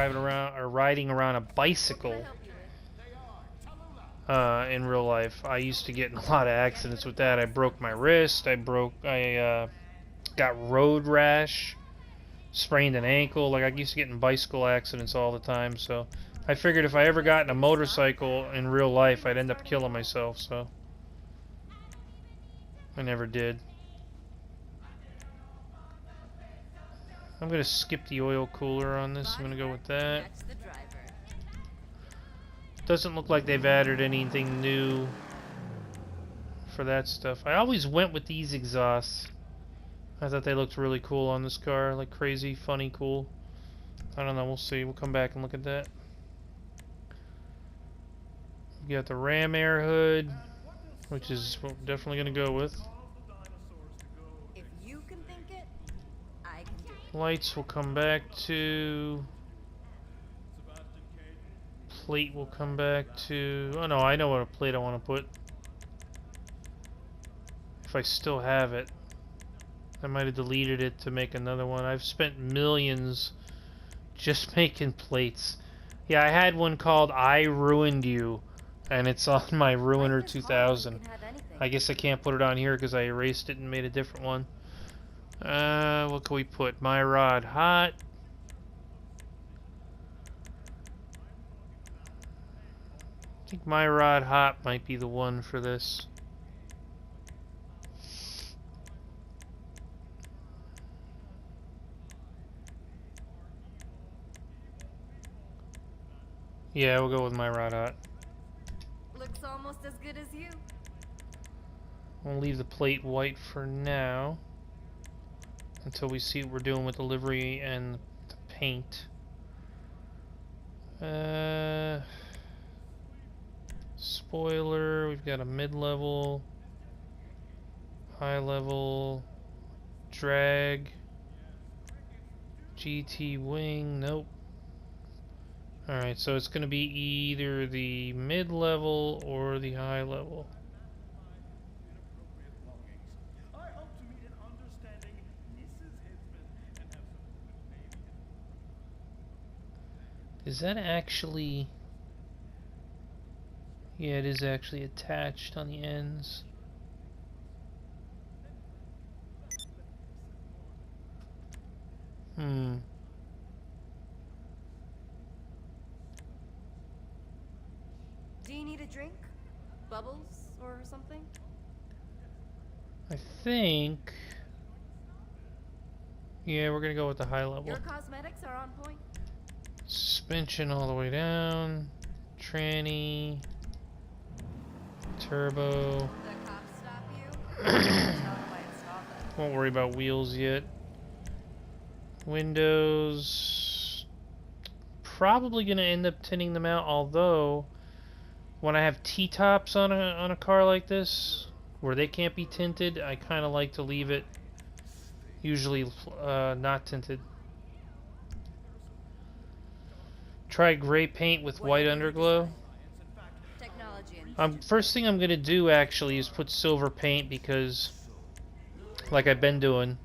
driving around or riding around a bicycle in real life. I used to get in a lot of accidents with that. I broke my wrist. I got road rash, sprained an ankle. Like, I used to get in bicycle accidents all the time. So I figured if I ever got in a motorcycle in real life, I'd end up killing myself. So I never did. I'm going to skip the oil cooler on this. I'm going to go with that. Doesn't look like they've added anything new for that stuff. I always went with these exhausts. I thought they looked really cool on this car. Like crazy, funny, cool. I don't know. We'll see. We'll come back and look at that. We got the ram air hood, which is what we're definitely going to go with. Lights will come back to. Plate will come back to. Oh no, I know what a plate I want to put. If I still have it. I might have deleted it to make another one. I've spent millions just making plates. Yeah, I had one called I Ruined You, and it's on my Ruiner 2000. I guess I can't put it on here because I erased it and made a different one. What can we put? My Rod Hot. I think My Rod Hot might be the one for this. Yeah, we'll go with My Rod Hot. Looks almost as good as you. We'll leave the plate white for now. Until we see what we're doing with the livery and the paint. Spoiler, we've got a mid-level, high-level, drag, GT wing, nope. Alright, so it's going to be either the mid-level or the high-level. Is that actually... Yeah, it is actually attached on the ends. Do you need a drink? Bubbles or something? I think... Yeah, we're gonna go with the high level. Your cosmetics are on point. Suspension all the way down. Tranny. Turbo. The cops stop you? Won't worry about wheels yet. Windows. Probably gonna end up tinting them out, although when I have T-tops on a car like this, where they can't be tinted, I kind of like to leave it usually not tinted. Try gray paint with white underglow. First thing I'm gonna do actually is put silver paint because, like I've been doing,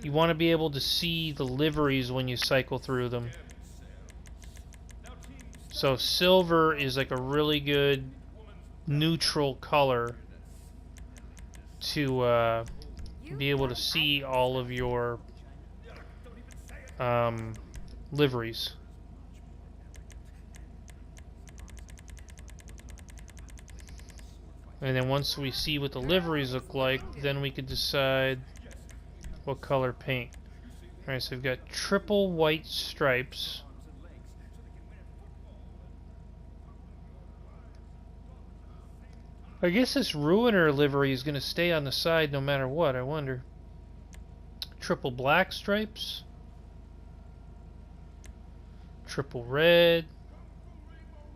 you want to be able to see the liveries when you cycle through them. So silver is like a really good neutral color to be able to see all of your liveries. And then once we see what the liveries look like, then we could decide what color paint. Alright, so we've got triple white stripes. I guess this Ruiner livery is going to stay on the side no matter what, I wonder. Triple black stripes. Triple red.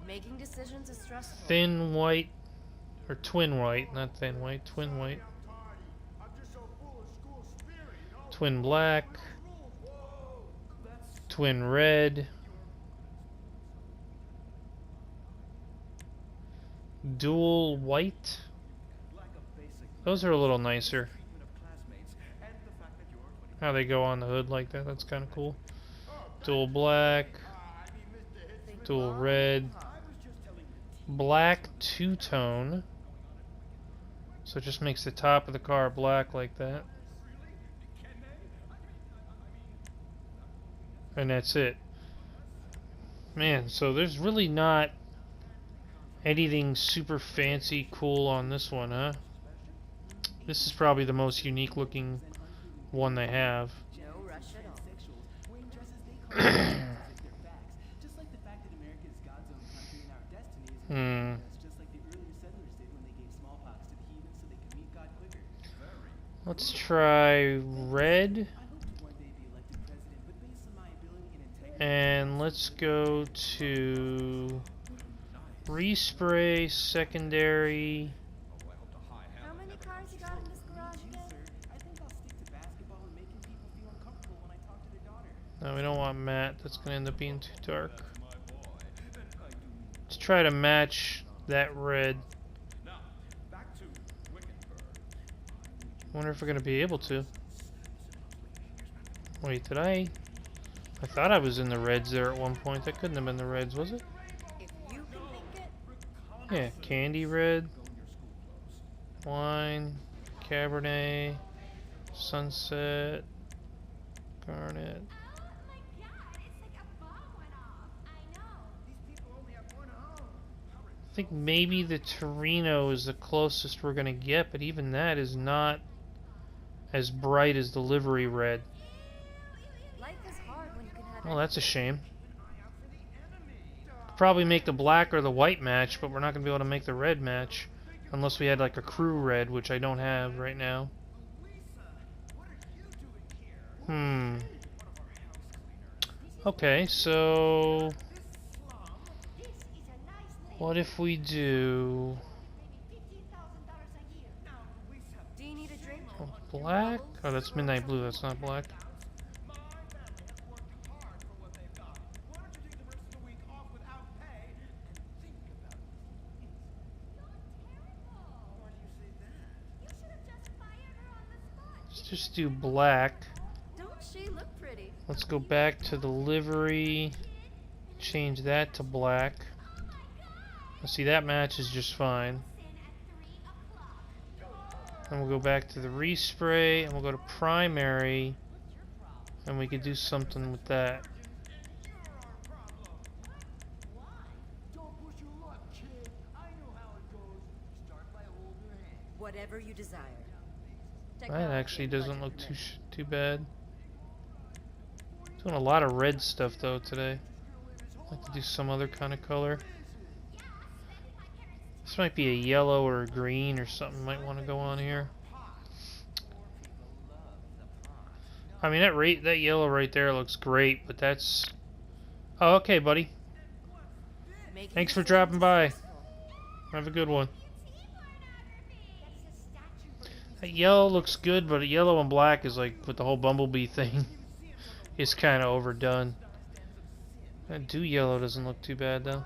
Making decisions is stressful. Thin white. Or twin white, not thin white, twin white. Twin black. Twin red. Dual white. Those are a little nicer. How they go on the hood like that, that's kind of cool. dual black, Think dual long red, and hard. black two-tone. So it just makes the top of the car black like that. And that's it. Man, so there's really not anything super fancy cool on this one, huh? This is probably the most unique looking one they have. No rush at all. Hmm. Let's try red. And let's go to respray secondary. How many cars you got in this garage again? No, we don't want matte. That's going to end up being too dark. Let's try to match that red. Wonder if we're going to be able to. Wait, did I thought I was in the reds there at one point. That couldn't have been the reds, was it? If you can think it. Yeah, candy red, wine, cabernet, sunset, garnet. I think maybe the Torino is the closest we're gonna get, but even that is not as bright as the livery red. Life is hard when you can have Well, that's a shame. Could probably make the black or the white match, but we're not gonna be able to make the red match unless we had like a crew red, which I don't have right now. Okay, so what if we do Do you need a drink? black? Oh, that's midnight blue. That's not black. Let's just do black. Don't she look pretty? Let's go back to the livery. Change that to black. Let's see, that matches just fine. And we'll go back to the respray, and we'll go to primary, and we could do something with that. Whatever you desire. That actually doesn't look too bad. Doing a lot of red stuff though today. I'd like to do some other kind of color. This might be a yellow or a green or something might want to go on here. I mean that yellow right there looks great, but that's... Oh, okay, buddy. Thanks for dropping by. Have a good one. That yellow looks good, but yellow and black is like with the whole bumblebee thing. It's kind of overdone. That dew yellow doesn't look too bad though.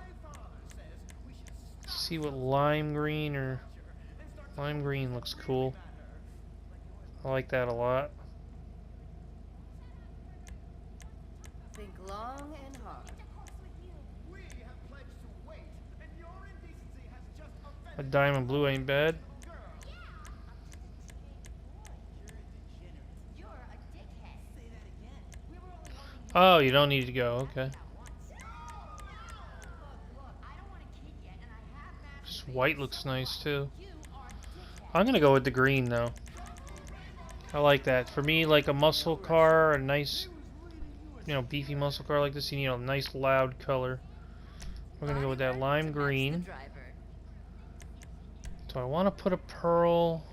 Let's see what lime green looks cool. I like that a lot. Think long and hard. A diamond blue ain't bad. Oh, you don't need to go, okay. Just white looks nice too. I'm gonna go with the green though. I like that. For me, like a muscle car, a nice, beefy muscle car like this, you need a nice loud color. We're gonna go with that lime green. Do I want to put a pearl?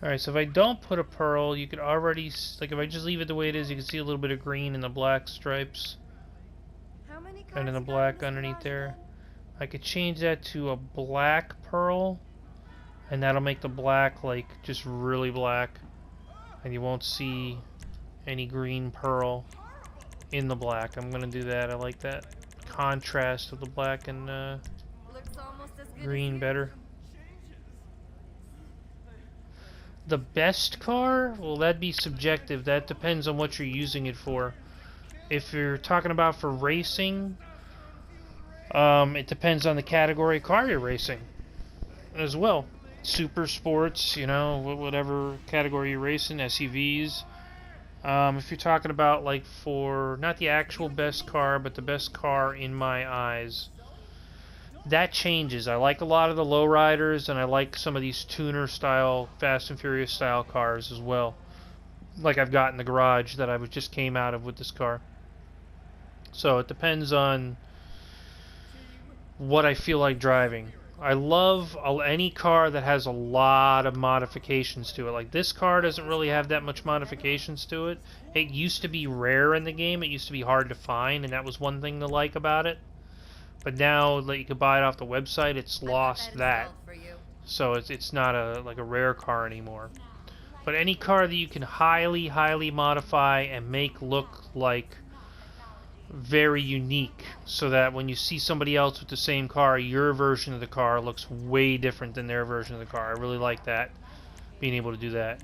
Alright, so if I don't put a pearl, you could already, like if I just leave it the way it is, you can see a little bit of green in the black stripes. And then the black underneath there. I could change that to a black pearl, and that'll make the black like just really black, and you won't see any green pearl in the black. I'm gonna do that. I like that contrast of the black and Looks almost as good as green you. better. The best car? Well, that'd be subjective. That depends on what you're using it for. If you're talking about for racing, it depends on the category of car you're racing as well. Super sports, you know, whatever category you're racing, SUVs. If you're talking about like for not the actual best car, but the best car in my eyes, that changes. I like a lot of the lowriders, and I like some of these tuner style, Fast and Furious style cars as well. Like I've got in the garage that I just came out of with this car. So it depends on what I feel like driving. I love any car that has a lot of modifications to it. Like this car doesn't really have that much modifications to it. It used to be rare in the game. It used to be hard to find, and that was one thing to like about it. But now that you can buy it off the website, it's lost that. So it's not like a rare car anymore. But any car that you can highly modify and make look like very unique, so that when you see somebody else with the same car, your version of the car looks way different than their version of the car. I really like that, being able to do that.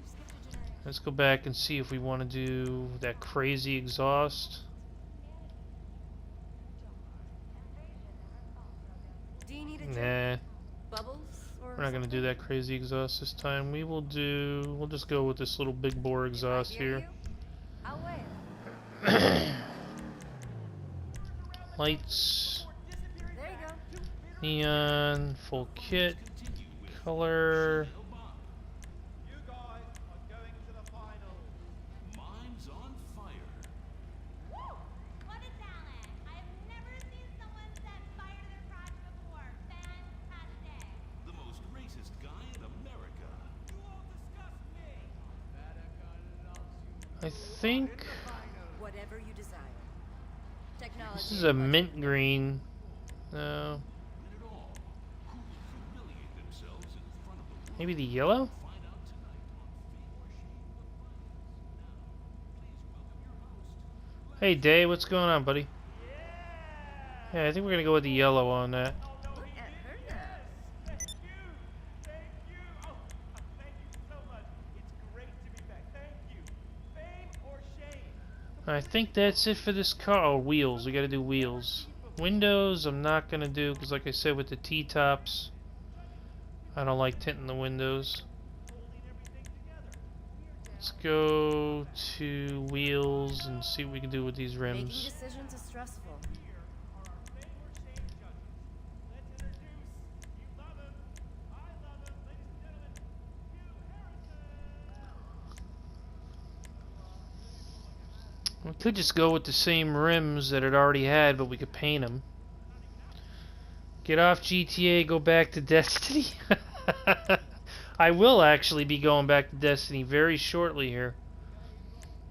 Let's go back and see if we want to do that crazy exhaust. Nah, we're not going to do that crazy exhaust this time. We'll just go with this little big bore exhaust here. Lights, neon, full kit, color. I think this is a mint green. No. Maybe the yellow? Hey, Day, what's going on, buddy? Yeah, I think we're gonna go with the yellow on that. I think that's it for this car. Oh, wheels. We gotta do wheels. Windows, I'm not gonna do, because like I said with the T-tops, I don't like tinting the windows. Let's go to wheels and see what we can do with these rims. Making decisions is stressful. We could just go with the same rims that it already had, but we could paint them. Get off GTA, go back to Destiny. I will actually be going back to Destiny very shortly here.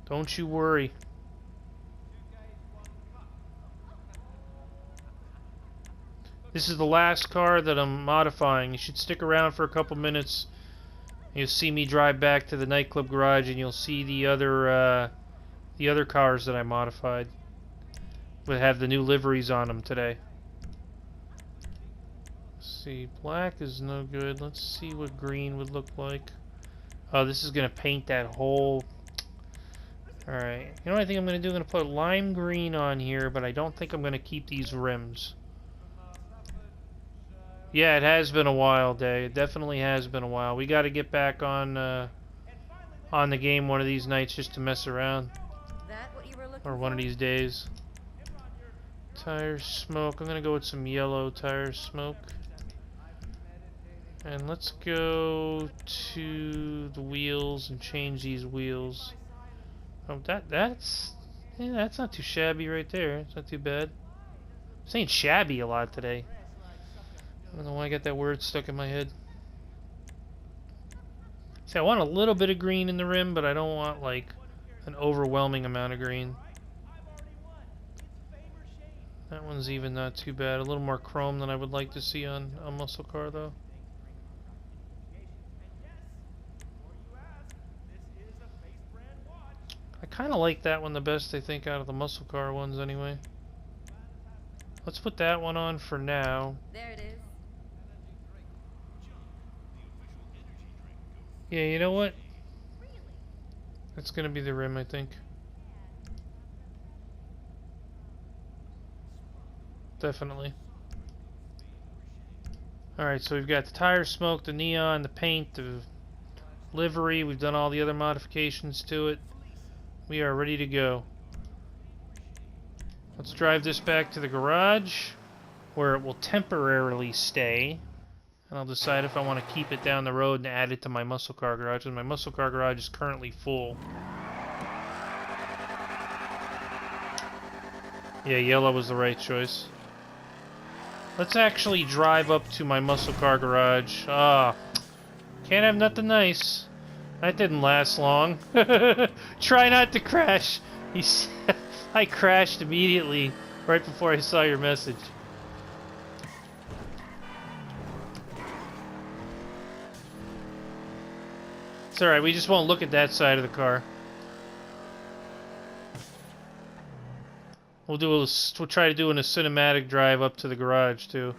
Don't you worry. This is the last car that I'm modifying. You should stick around for a couple minutes. You'll see me drive back to the nightclub garage, and you'll see the other cars that I modified. We have the new liveries on them today. Let's see, black is no good. Let's see what green would look like. Oh, this is gonna paint that whole. Alright, you know what I think I'm gonna do? I'm gonna put lime green on here, but I don't think I'm gonna keep these rims. Yeah, it has been a while, Day. It definitely has been a while. We gotta get back on the game one of these nights just to mess around. Or one of these days. Tire smoke. I'm gonna go with some yellow tire smoke. And let's go to the wheels and change these wheels. Oh, that's not too shabby right there. It's not too bad. I'm saying shabby a lot today. I don't know why I got that word stuck in my head. See, I want a little bit of green in the rim, but I don't want like an overwhelming amount of green. That one's even not too bad. A little more chrome than I would like to see on a muscle car, though. I kind of like that one the best, I think, out of the muscle car ones anyway. Let's put that one on for now. There it is. Yeah, you know what? That's gonna be the rim, I think. Definitely. Alright, so we've got the tire smoke, the neon, the paint, the livery. We've done all the other modifications to it. We are ready to go. Let's drive this back to the garage, where it will temporarily stay. And I'll decide if I want to keep it down the road and add it to my muscle car garage. And my muscle car garage is currently full. Yeah, yellow was the right choice. Let's actually drive up to my muscle car garage. Ah, can't have nothing nice. That didn't last long. Try not to crash. I crashed immediately right before I saw your message. It's alright, we just won't look at that side of the car. We'll try to do a cinematic drive up to the garage too.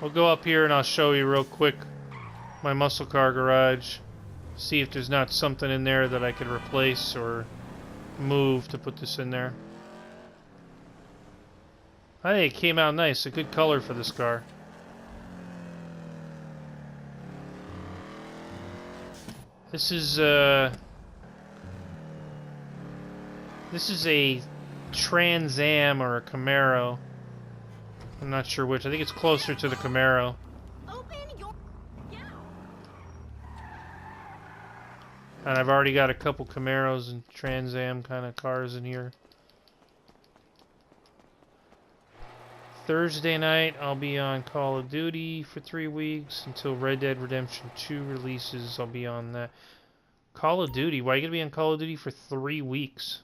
We'll go up here and I'll show you real quick my muscle car garage. See if there's not something in there that I could replace or move to put this in there. I think it came out nice. A good color for this car. This is a Trans Am or a Camaro. I'm not sure which. I think it's closer to the Camaro. Open your... Yeah. And I've already got a couple Camaros and Trans Am kind of cars in here. Thursday night, I'll be on Call of Duty for 3 weeks until Red Dead Redemption 2 releases. I'll be on that. Call of Duty? Why are you going to be on Call of Duty for 3 weeks?